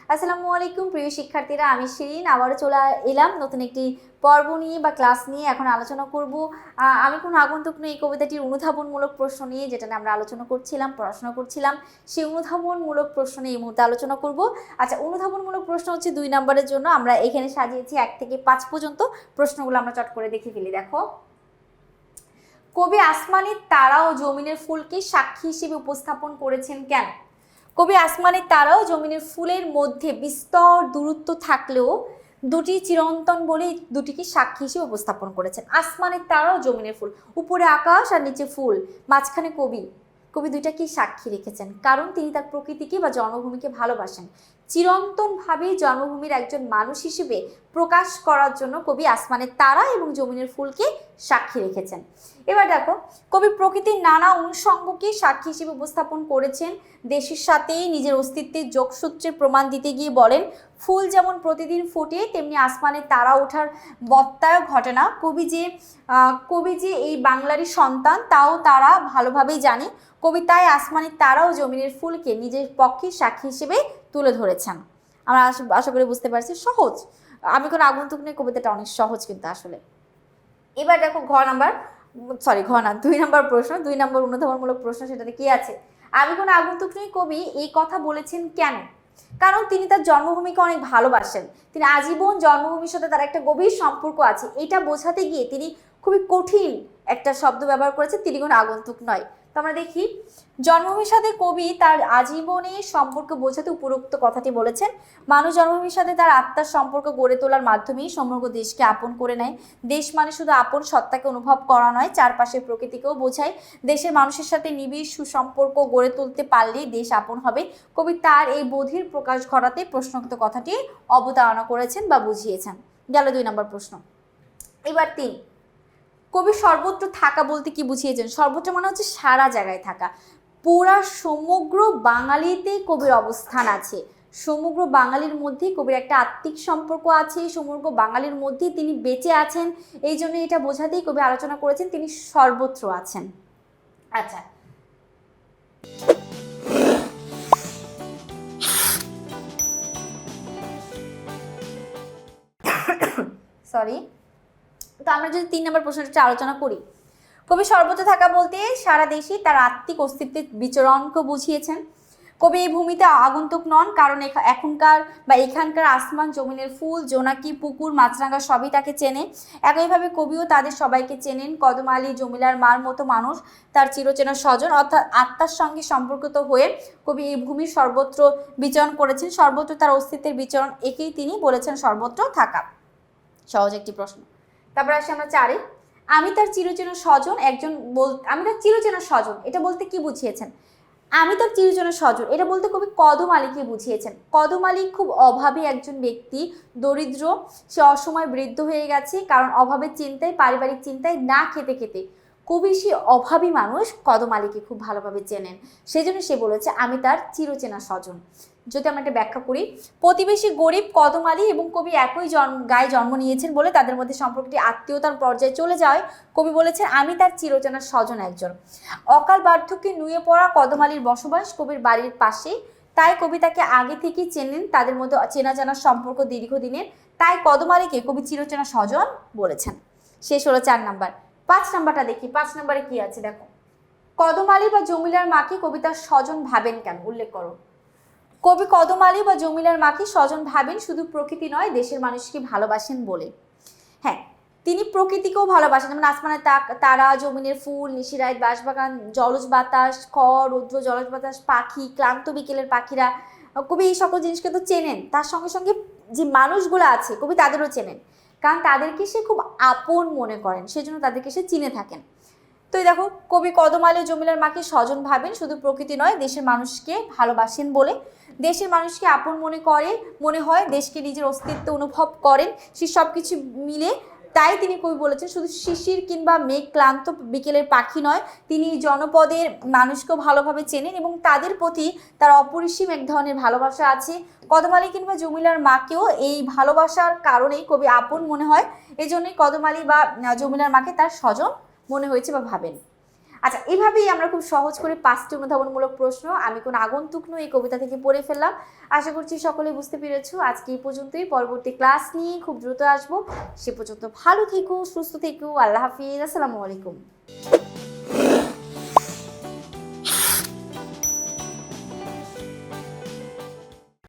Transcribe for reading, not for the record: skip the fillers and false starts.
আসসালামু আলাইকুম প্রিয় শিক্ষার্থীরা, আমি শিরিন আবারও চলে এলাম নতুন একটি পর্ব নিয়ে বা ক্লাস নিয়ে। এখন আলোচনা করব আমি কোনো আগন্তুক নই, এই কবিতাটির অনুধাবনমূলক প্রশ্ন নিয়ে, যেটা নিয়ে আমরা আলোচনা করছিলাম, পড়াশোনা করছিলাম। সেই অনুধাবনমূলক প্রশ্ন নিয়ে এই মুহূর্তে আলোচনা করব। আচ্ছা, অনুধাবনমূলক প্রশ্ন হচ্ছে 2 নম্বরের জন্য। আমরা এখানে সাজিয়েছি 1 থেকে 5 পর্যন্ত প্রশ্নগুলো। আমরা চট করে দেখে ফেলি। দেখো, কবি আসমানের তারা ও জমিনের ফুলকে সাক্ষী হিসেবে উপস্থাপন করেছেন কেন? কবি আসমানের তারা ও জমিনের ফুলের মধ্যে বিস্তর দূরত্ব থাকলেও দুটি চিরন্তন বলে দুটিকে সাক্ষী হিসেবে উপস্থাপন করেছেন। আসমানের তারা ও জমিনের ফুল, উপরে আকাশ আর নিচে ফুল, মাঝখানে কবি দুইটাকেই সাক্ষী রেখেছেন, কারণ তিনি তার প্রকৃতিকে বা জন্মভূমিকে ভালোবাসেন। চিরন্তনভাবে জন্মভূমির একজন মানুষ হিসেবে প্রকাশ করার জন্য কবি আসমানের তারা এবং জমিনের ফুলকে সাক্ষী রেখেছেন। এবার দেখো, কবি প্রকৃতির নানা অনুষঙ্গকে সাক্ষী হিসেবে উপস্থাপন করেছেন। দেশের সাথে নিজের অস্তিত্বের যোগসূত্রের প্রমাণ দিতে গিয়ে বলেন, ফুল যেমন প্রতিদিন ফোটে তেমনি আসমানের তারা ওঠার বত্তায় ঘটে না। কবি যে এই বাংলারই সন্তান তাও তারা ভালোভাবেই জানে। কবি তাই আসমানের তারা ও জমিনের ফুলকে নিজের পক্ষে সাক্ষী হিসেবে তুলে ধরেছেন। আমরা আশা করি বুঝতে পারছি। সহজ, আমি কোনো আগন্তুক নেই, কবিতাটা অনেক সহজ কিন্তু আসলে। এবার দেখো, ঘ না 2 নম্বর প্রশ্ন, 2 নম্বর অনুধাবনমূলক প্রশ্ন, সেটাতে কি আছে? আমি কোনো আগন্তুক নই কবি এই কথা বলেছেন কেন? কারণ তিনি তার জন্মভূমিকে অনেক ভালোবাসেন। তিনি আজীবন জন্মভূমির সাথে তার একটা গভীর সম্পর্ক আছে, এটা বোঝাতে গিয়ে তিনি খুবই কঠিন একটা শব্দ ব্যবহার করেছেন, তিনি কোনো আগন্তুক নয়। তো আমরা দেখি, জন্মভূমির সাথে কবি তার আজীবনের সম্পর্ক বোঝাতে উপরোক্ত কথাটি বলেছেন। মানুষ জন্মভূমির সাথে তার আত্মার সম্পর্ক গড়ে তোলার মাধ্যমেই সমগ্র দেশকে আপন করে নেয়। দেশ মানে শুধু আপন সত্তাকে অনুভব করা নয়, চারপাশের প্রকৃতিকেও বোঝায়। দেশের মানুষের সাথে নিবিড় সুসম্পর্ক গড়ে তুলতে পারলেই দেশ আপন হবে। কবি তার এই বোধের প্রকাশ ঘটাতে প্রশ্নোক্ত কথাটি অবতারণা করেছেন বা বুঝিয়েছেন। গেল 2 নম্বর প্রশ্ন। এবার 3, কবি সর্বত্র থাকা বলতে কি বুঝিয়েছেন? সর্বত্র মানে হচ্ছে সারা জায়গায় থাকা। পুরা সমগ্র বাঙালিতে কবির অবস্থান আছে। সমগ্র বাঙালির মধ্যেই কবির একটা আত্মিক সম্পর্ক আছে, সমগ্র বাঙালির মধ্যেই তিনি বেঁচে আছেন। এই জন্য এটা বোঝাতেই কবি আলোচনা করেছেন তিনি সর্বত্র আছেন। আচ্ছা, সরি। তো আমরা যদি 3 নম্বর প্রশ্নটা আলোচনা করি, কবি সর্বত্র থাকা বলতে সারা দেশে তার আত্মিক অস্তিত্বের বিচরণকে বুঝিয়েছেন। কবি এই ভূমিতে আগন্তুক নন, কারণ এখানকার আসমান, জমিনের ফুল, জোনাকি, পুকুর, মাছরাঙা সবই তাকে চেনে। একইভাবে কবিও তাদের সবাইকে চেনেন। কদম আলী, জমিলার মার মতো মানুষ তার চিরচেনা স্বজন, অর্থাৎ আত্মার সঙ্গে সম্পর্কিত হয়ে কবি এই ভূমির সর্বত্র বিচরণ করেছেন। সর্বত্র তার অস্তিত্বের বিচরণ, একেই তিনি বলেছেন সর্বত্র থাকা। সহজ একটি প্রশ্ন। তারপর আসি আমরা 4-এ, আমি তার চিরচেনা স্বজন আমি তার চিরচেনা স্বজন, এটা বলতে কি বুঝিয়েছেন? আমি তার চিরচেনা স্বজন, এটা বলতে কবি কদম আলীকে বুঝিয়েছেন। কদম আলী খুব অভাবী একজন ব্যক্তি, দরিদ্র, সে অসময় বৃদ্ধ হয়ে গেছে, কারণ অভাবের চিন্তায়, পারিবারিক চিন্তায় না খেতে খেতে কবি সে অভাবী মানুষ কদম আলীকে খুব ভালোভাবে চেনেন। সেজন্য সে বলেছে আমি তার চিরচেনা স্বজন। যদি আমরা একটা ব্যাখ্যা করি, প্রতিবেশী গরিব কদম আলী এবং কবি একই গায়ে জন্ম নিয়েছেন বলে তাদের মধ্যে সম্পর্কটি আত্মীয়তার পর্যায়ে চলে যায়। কবি বলেছেন আমি তার চিরচেনা স্বজন একজন। অকাল বার্ধক্যে নুয়ে পড়া কদম আলীর বসবাস কবির বাড়ির পাশে, তাই কবি তাকে আগে থেকেই চেনেন, তাদের মধ্যে চেনা জানার সম্পর্ক দীর্ঘদিনের, তাই কদম আলীকে কবি চিরচেনা স্বজন বলেছেন। শেষ হলো 4 নাম্বার। 5 নাম্বারটা দেখি, 5 নাম্বারে কি আছে দেখো, কদম আলী বা জমিলার মাকে কবি তার স্বজন ভাবেন কেন, উল্লেখ করো। কবি কদম আলী বা জমিলার মাকে স্বজন ভাবেন শুধু প্রকৃতি নয়, দেশের মানুষকে ভালোবাসেন বলে। হ্যাঁ, তিনি প্রকৃতিকেও ভালোবাসেন, যেমন আসমানের তারা, জমিনের ফুল, নিশিরাত, বাঁশবাগান, জলজ বাতাস, খড়, রৌদ্র, জলজ বাতাস, পাখি, ক্লান্ত বিকেলের পাখিরা, কবি এই সকল জিনিসকে তো চেনেন। তার সঙ্গে সঙ্গে যে মানুষগুলো আছে কবি তাদেরও চেনেন, কারণ তাদেরকে সে খুব আপন মনে করেন, সেজন্য তাদেরকে সে চিনে থাকেন। তো দেখো, কবি কদম আলী ও জমিলার মাকে স্বজন ভাবেন শুধু প্রকৃতি নয়, দেশের মানুষকে ভালোবাসেন বলে। দেশের মানুষকে আপন মনে হয়, দেশকে নিজের অস্তিত্ব অনুভব করেন, সে সব কিছু মিলে। তাই তিনি কবি বলেছেন শুধু শিশির কিংবা মেঘ ক্লান্ত বিকেলের পাখি নয়, তিনি জনপদের মানুষকেও ভালোভাবে চেনেন এবং তাদের প্রতি তার অপরিসীম এক ধরনের ভালোবাসা আছে। কদম আলী কিংবা জমিলার মাকেও এই ভালোবাসার কারণেই কবি আপন মনে হয়, এই জন্যই কদম আলী বা জমিলার মাকে তার স্বজন মনে হয়েছে বা ভাবেন। আচ্ছা, এভাবেই আমরা খুব সহজ করে 5টি অনুধাবনমূলক প্রশ্ন আমি কোন আগন্তুক নই এই কবিতা থেকে পড়ে ফেললাম। আশা করছি সকলে বুঝতে পেরেছো। আজকে এই পর্যন্তই, পরবর্তী ক্লাস নিয়ে খুব দ্রুত আসবো। সে পর্যন্ত ভালো থেকো, সুস্থ থেকো। আল্লাহ হাফিজ, আসসালামু আলাইকুম।